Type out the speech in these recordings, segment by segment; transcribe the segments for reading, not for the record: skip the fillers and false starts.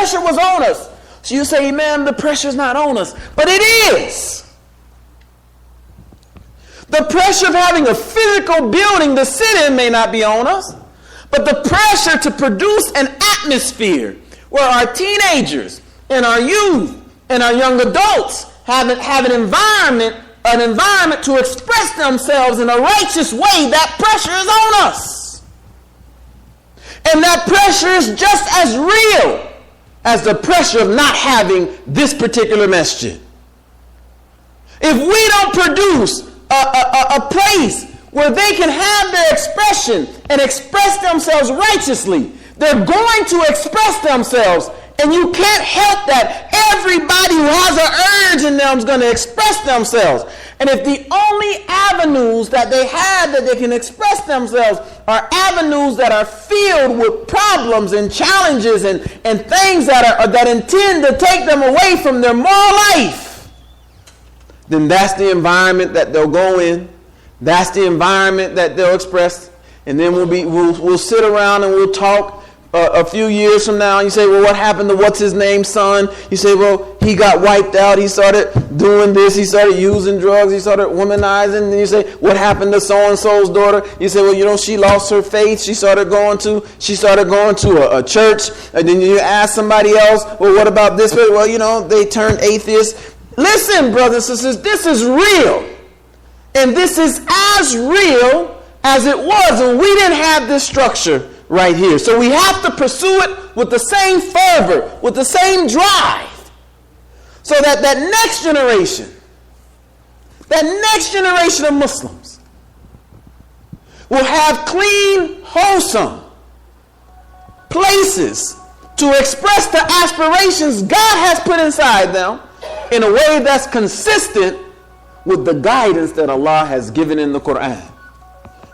pressure was on us. So you say, man, the pressure's not on us. But it is. The pressure of having a physical building to sit in may not be on us. But the pressure to produce an atmosphere where our teenagers and our youth and our young adults have an environment to express themselves in a righteous way, that pressure is on us. And that pressure is just as real as the pressure of not having this particular masjid. If we don't produce a place where they can have their expression and express themselves righteously, they're going to express themselves, and you can't help that. Everybody who has an urge in them is going to express themselves. And if the only avenues that they have that they can express themselves are avenues that are filled with problems and challenges and things that intend to take them away from their moral life, then that's the environment that they'll go in. That's the environment that they'll express. And then we'll sit around and we'll talk a few years from now. You say, well, what happened to what's his name's son? You say, well, he got wiped out. He started doing this. He started using drugs. He started womanizing. And you say, what happened to so-and-so's daughter? You say, well, she lost her faith. She started going to a church. And then you ask somebody else, well, what about this? Well, they turned atheists. Listen, brothers and sisters, this is real. And this is as real as it was when we didn't have this structure right here. So we have to pursue it with the same fervor, with the same drive, so that next generation of Muslims will have clean, wholesome places to express the aspirations God has put inside them in a way that's consistent with the guidance that Allah has given in the Quran.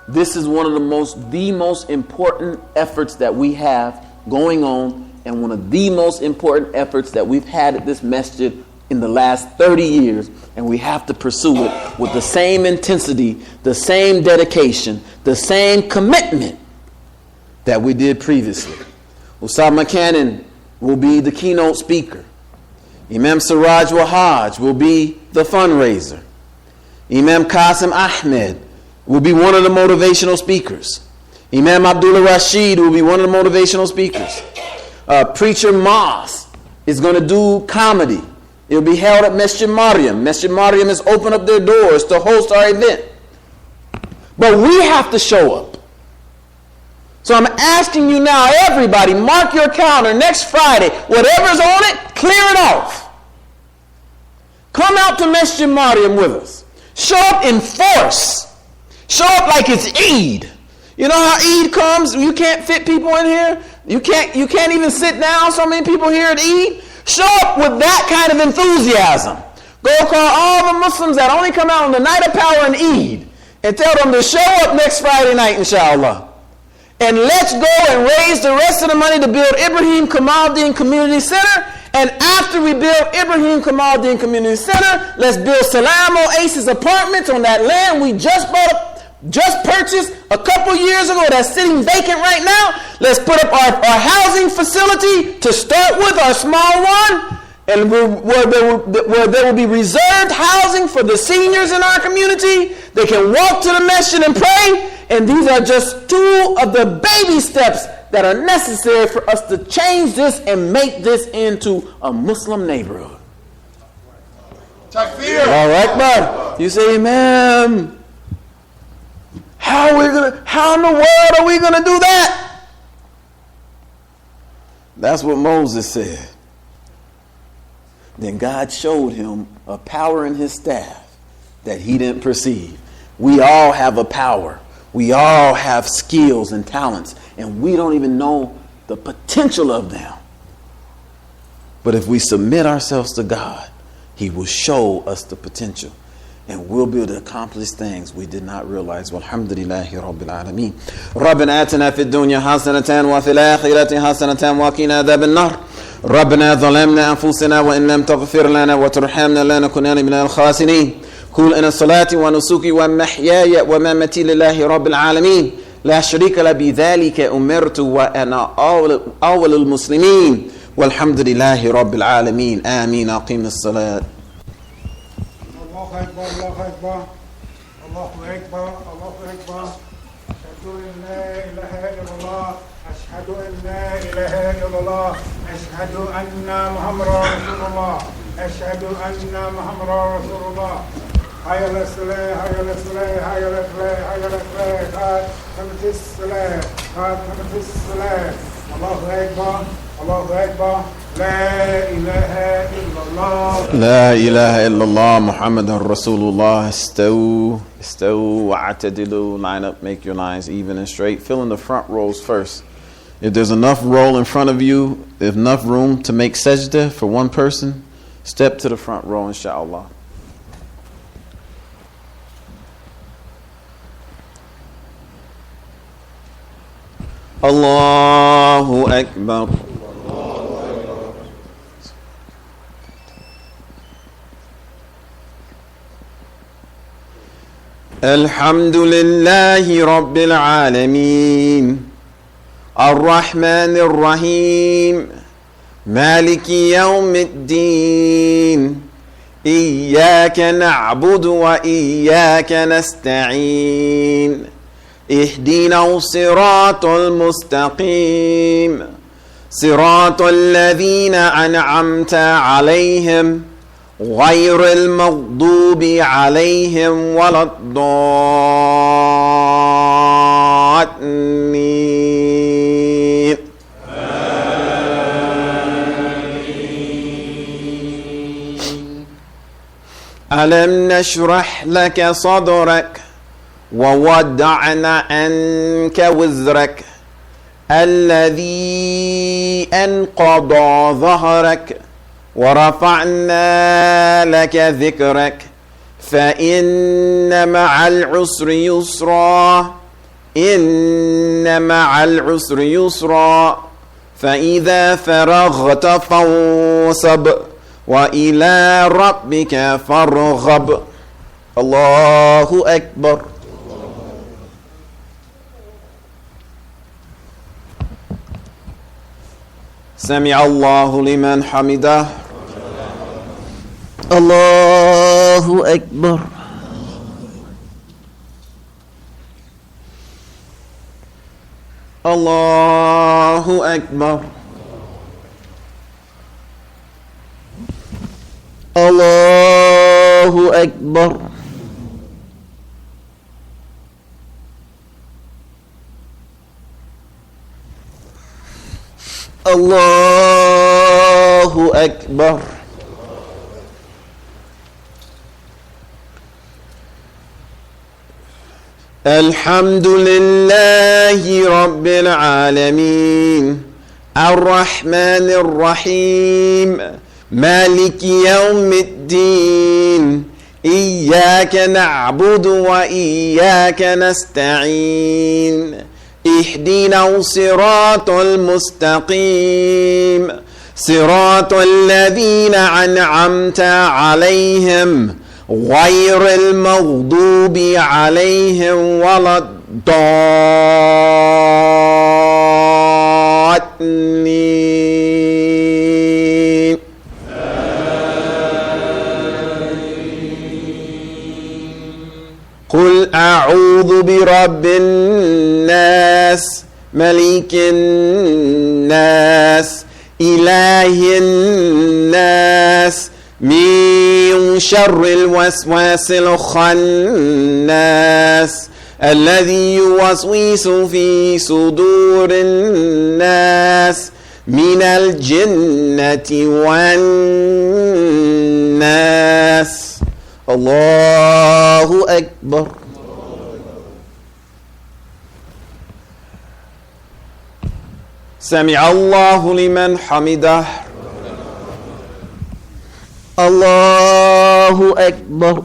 This is one of the most important efforts that we have going on, and one of the most important efforts that we've had at this masjid in the last 30 years, and we have to pursue it with the same intensity, the same dedication, the same commitment that we did previously. Usama Cannon will be the keynote speaker. Imam Siraj Wahaj will be the fundraiser. Imam Qasim Ahmed will be one of the motivational speakers. Imam Abdullah Rashid will be one of the motivational speakers. Preacher Moss is going to do comedy. It will be held at Masjid Maryam. Masjid Maryam has opened up their doors to host our event. But we have to show up. So I'm asking you now, everybody, mark your calendar next Friday. Whatever's on it, clear it off. Come out to Masjid Maryam with us. Show up in force. Show up like it's Eid. You know how Eid comes? You can't fit people in here. You can't even sit down. So many people here at Eid. Show up with that kind of enthusiasm. Go call all the Muslims that only come out on the night of power and Eid and tell them to show up next Friday night, inshallah. And let's go and raise the rest of the money to build Ibrahim Kamaldeen Community Center. And after we build Ibrahim Kamaldeen Community Center, let's build Salam Oasis Apartments on that land we just purchased a couple years ago that's sitting vacant right now. Let's put up our housing facility to start with, our small one, and where there will be reserved housing for the seniors in our community. They can walk to the masjid and pray. And these are just two of the baby steps that are necessary for us to change this and make this into a Muslim neighborhood. Takbir. All right, bud. You say, man, how in the world are we going to do that? That's what Moses said. Then God showed him a power in his staff that he didn't perceive. We all have a power. We all have skills and talents, and we don't even know the potential of them. But if we submit ourselves to God, He will show us the potential, and we'll be able to accomplish things we did not realize. Walhamdulillahi Rabbil Alameen. Rabbana atina fid dunya hasanatan wa fil akhirati hasanatan wa qina adhaban nar. ربنا ظلمنا أنفسنا وإن لم تغفر لنا وترحمنا لنكونن من الخاسرين. قل إن الصلاة ونسكي ومحياي ومماتي لله رب العالمين لا شريك له بذلك أمرت وأنا أول المسلمين والحمد لله رب العالمين. آمين. أقيم الصلاة. الله أكبر الله أكبر الله أكبر الله أكبر. أشهد أن لا إله إلا الله أشهد أن لا إله إلا الله أشهد أن محمدا رسول الله أشهد أن محمدا رسول الله. حي على الصلاة حي على الصلاة حي على الفلاح حي على الفلاح. قد قامت الصلاة قد قامت الصلاة. الله أكبر الله أكبر. لا إله إلا الله لا إله إلا الله محمد رسول الله. استووا واعتدلوا. Line up, make your lines even and straight. Fill in the front rows first. If there's enough roll in front of you, if enough room to make sajda for one person, step to the front row, inshallah. Allahu Akbar. الحمد لله رب العالمين الرحمن الرحيم مالك يوم الدين إياك نعبد وإياك نستعين اهدنا الصراط المستقيم صراط الذين أنعمت عليهم غير المغضوب عليهم ولا الضالين. ألم نشرح لك صدرك ووضعنا عنك وزرك الذي أنقض ظهرك ورفعنا لك ذكرك فإن مع العسر يسرا إن مع العسر يسرا فإذا فرغت فانصب وإلى ربك فارغب. الله أكبر. سمع الله لمن حمده. الله أكبر. الله أكبر. الله أكبر. الله أكبر. الحمد لله رب العالمين الرحمن الرحيم مالك يوم الدين إياك نعبد وإياك نستعين اهدنا الصراط المستقيم صراط الذين أنعمت عليهم غير المغضوب عليهم ولا الضالين. قل أعوذ برب الناس ملك الناس إله الناس من شر الوسواس الخناس الذي يوسوس في صدور الناس من الجنة والناس. الله أكبر. سمع الله لمن حمده. الله أكبر.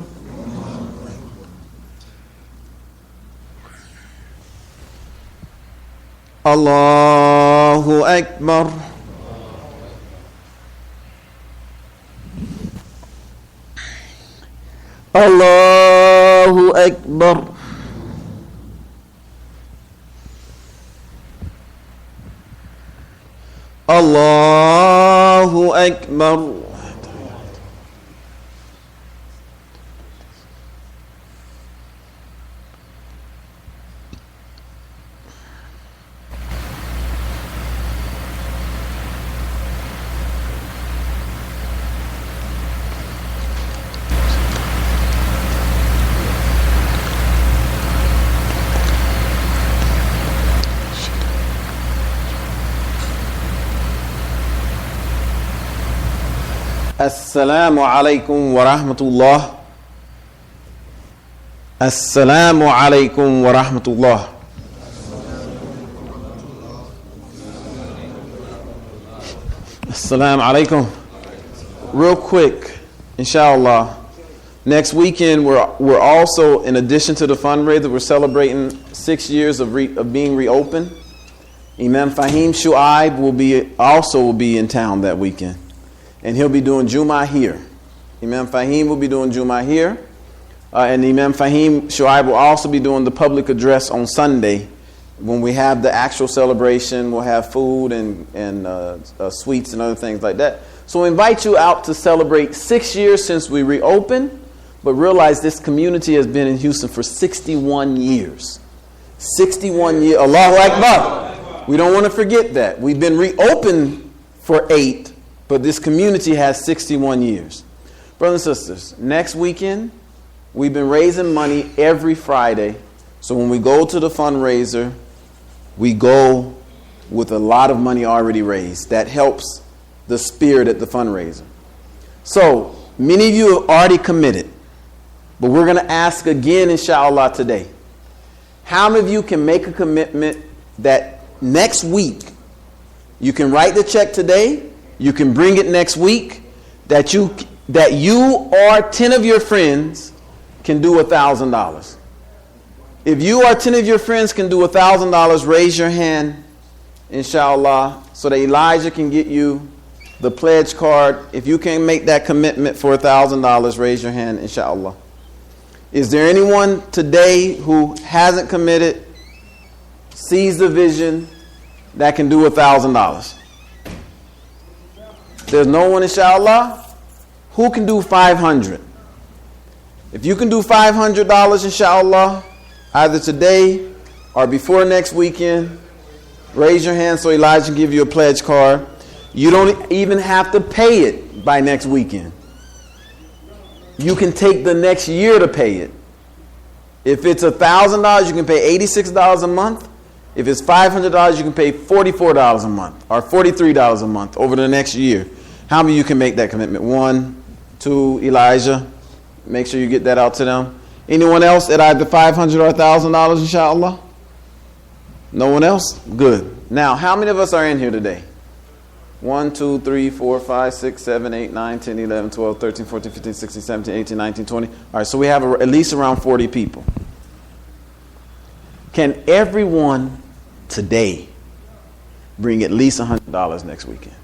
الله أكبر. الله أكبر. Allahu Akbar. Assalamu alaikum wa rahmatullah. Assalamu alaikum wa rahmatullah. Assalamu alaikum. Real quick, inshallah. Next weekend, we're also, in addition to the fundraiser, we're celebrating 6 years of being reopened. Imam Fahim Shu'aib will be in town that weekend. And he'll be doing jummuah here. Imam Fahim will be doing jummuah here. And Imam Fahim Shu'aib will also be doing the public address on Sunday. When we have the actual celebration, we'll have food and sweets and other things like that. So we invite you out to celebrate 6 years since we reopened. But realize this community has been in Houston for 61 years. 61 years. Allahu Akbar. We don't want to forget that. We've been reopened for 8. But this community has 61 years. Brothers and sisters, next weekend, we've been raising money every Friday. So when we go to the fundraiser, we go with a lot of money already raised. That helps the spirit at the fundraiser. So many of you have already committed. But we're going to ask again, inshallah, today. How many of you can make a commitment that next week, you can write the check today, you can bring it next week, that you or 10 of your friends can do $1,000. If you or 10 of your friends can do $1,000, raise your hand, inshallah, so that Elijah can get you the pledge card. If you can make that commitment for $1,000, raise your hand, inshallah. Is there anyone today who hasn't committed, sees the vision, that can do $1,000? There's no one, inshallah. Who can do $500? If you can do $500, inshallah, either today or before next weekend, raise your hand so Elijah can give you a pledge card. You don't even have to pay it by next weekend. You can take the next year to pay it. If it's $1,000, you can pay $86 a month. If it's $500, you can pay $44 a month or $43 a month over the next year. How many of you can make that commitment? 1, 2, Elijah. Make sure you get that out to them. Anyone else at either $500 or $1,000, inshallah? No one else? Good. Now, how many of us are in here today? 1, 2, 3, 4, 5, 6, 7, 8, 9, 10, 11, 12, 13, 14, 15, 16, 17, 18, 19, 20. All right, so we have at least around 40 people. Can everyone today bring at least $100 next weekend?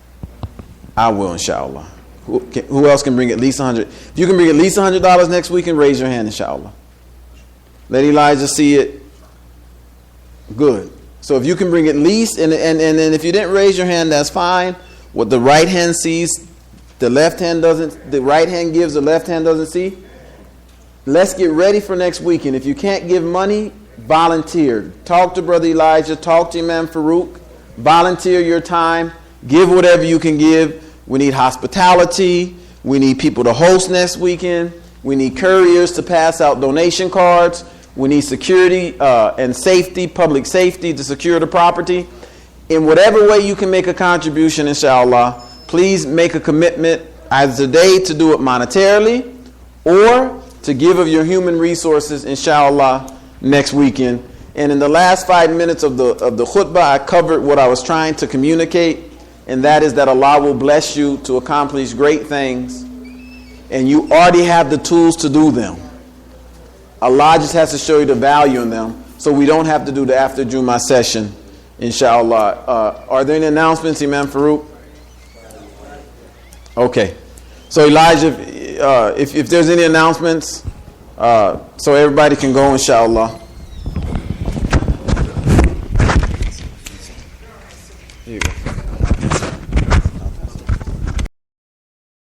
I will, inshallah. Who else can bring at least $100? If you can bring at least $100 next weekend, raise your hand, inshallah. Let Elijah see it. Good. So if you can bring at least, and if you didn't raise your hand, that's fine. What the right hand sees, the left hand doesn't. The right hand gives, the left hand doesn't see. Let's get ready for next weekend. If you can't give money, volunteer. Talk to Brother Elijah. Talk to Imam Farouk. Volunteer your time. Give whatever you can give. We need hospitality. We need people to host next weekend. We need couriers to pass out donation cards. We need security and safety, public safety to secure the property. In whatever way you can make a contribution, inshallah, please make a commitment either today to do it monetarily or to give of your human resources, inshallah, next weekend. And in the last 5 minutes of the khutbah, I covered what I was trying to communicate, and that is that Allah will bless you to accomplish great things, and you already have the tools to do them. Allah just has to show you the value in them, so we don't have to do the after Jummah session, inshallah. Are there any announcements, Imam Farouk? Okay. So Elijah, if there's any announcements, so everybody can go, inshallah.